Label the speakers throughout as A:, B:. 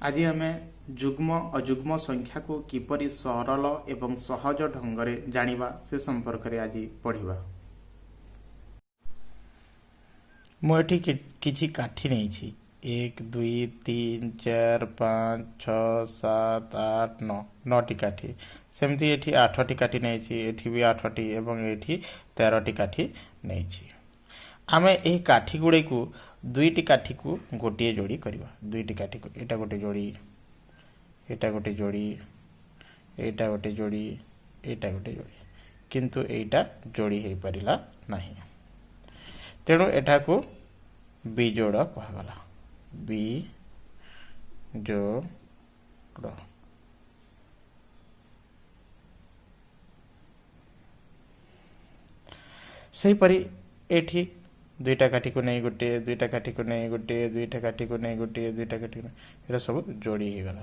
A: आज आम जुग्म अजुग्म संख्या को किपरि सरल एवं सहज ढंग जानिबा से संपर्क में आज पढ़िबा। मुझे किछि काठी नहीं 1 2 3 4 5 6 7 8 9 9टी काठी सेमती एठी 8टी काठी नहीं एठी भी 8टी एवं एठी 13टी काठी नहीं। आमे एही काठी गुड़े को दुईटी काठी को गोटे जोड़ी करवा। दुईटी काठी को एटा गोटे जोड़ी एटा गोटे जोड़ी एटा गोटे जोड़ी एटा गोटे जोड़ी किंतु एटा जोड़ी हो पारिला नहीं। तेणु एटा को बिजोड़ कहगला। बिजोड़ सेहीपरि एठी दुईटा काठी को नहीं गोटे दुईटा काठी को नहीं गोटे दुईटा काठी को नहीं गोटे दुईटा काठी को ये सब जोड़ी हो गला।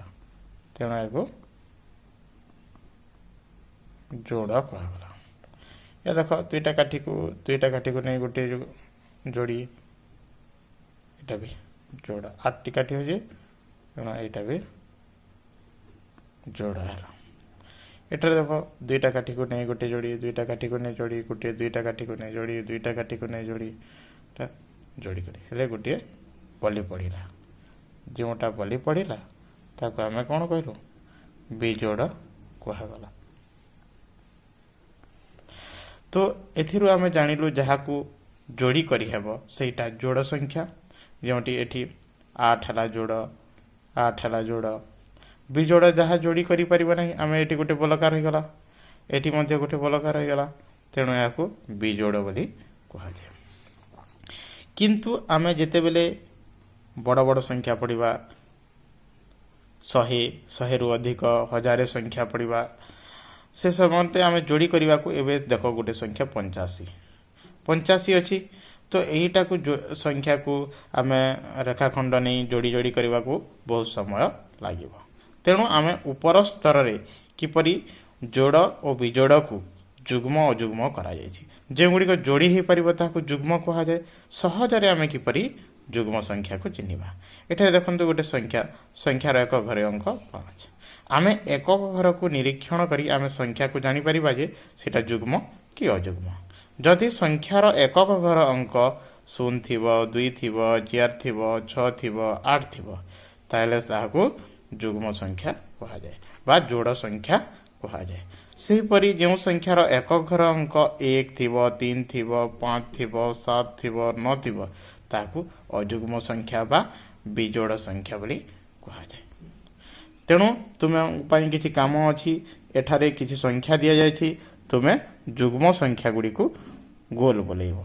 A: तेणु या जोड़ कहगला। या देख दुईटा काठी को नहीं गोटे जोड़ी एटा भी जोड़ 8टी काठी हो जाए तेणु यहाँ भी जोड़ है। एटार देख दुईटा काठी को नहीं गोटे जोड़ी दुईटा काठी को नहीं जोड़ी गोटे दुईटा काठी को नहीं जोड़ी दुईटा काठी को नहीं जोड़ी जोड़ी कर गोटे पली पड़ा जोटा पली पड़ा ताको आम कौन कहलु बिजोड़ कहगला। तो एथिरु आम जानिलु जहाँ को जोड़ी करहब सेटा जोड़ संख्या जोटी एठी 8 है जोड़ 8 है जोड़ बिजोड़ जहाँ जोड़ी करि परिबा नहीं आम एठी गोटे बलकार हो गला एठी मध्य गोटे बलकार हो गला तेणु या बिजोड़ बोली कह जाए। किंतु आम जिते बेले बड़ बड़ संख्या पढ़ा 100 रु अधिक 1000 संख्या पढ़ा से समय आम जोड़ी करने को एवं देख गोटे संख्या 85 अच्छी तो यहीटा को संख्या को आम रेखाखंड नहीं जोड़ी जोड़ी करने को बहुत समय लगे। तेणु आम उपर स्तर रे किपरि जोड़ और बिजोड़ को जुग्म अजुग्म करा जो गुड़िक जोड़ी हो पार ताकू जुग्म कह जाए। सहजरे आम किपरि जुग्म संख्या को चिन्हवा। एठारे देखंतु गोटे संख्यार एक घर अंक 5 आम एक घर को निरीक्षण करी आम संख्या को जानी परिबा जे सेटा जुग्म कि अजुग्म। जदि संख्यार एक घर अंक 0 थिबो 2 थिबो 4 थिबो 6 थिबो 8 थिबो ताहले ताहाको जुग्म संख्या कह जाए बा जोड़ संख्या कह जाए। सेहीपरि जो संख्यार एक घर अंक 1 थिबो 3 थिबो 5 थिबो 7 थिबो 9 थिबो ताकू अजुग्म संख्या बा बिजोड़ संख्या बोली कह जाए। तेणु तुम्हें किसी काम अच्छी एठारे किसी संख्या दि जाए तुम्हें जुग्म संख्या गुड़ी को गोल बोलेब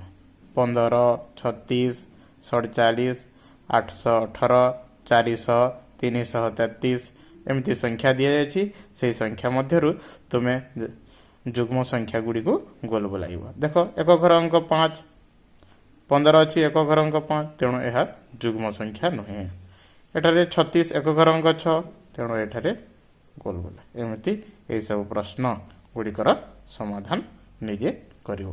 A: 15 36 47 818 400 333 एमती संख्या दि जाए से संख्या मध्यरु तुम्हें जुग्म संख्या गुड़ी को गोल बोलाइब। देख एक घर अंक 5 15 अच्छी एक घर अंक 5 तेणु यह जुग्म संख्या नुहे। एठारे 36 एक घर अंक 6 तेणु एठारे गोल बोला। एमती यही सब प्रश्न गुड़िकर समाधान निजे करिव।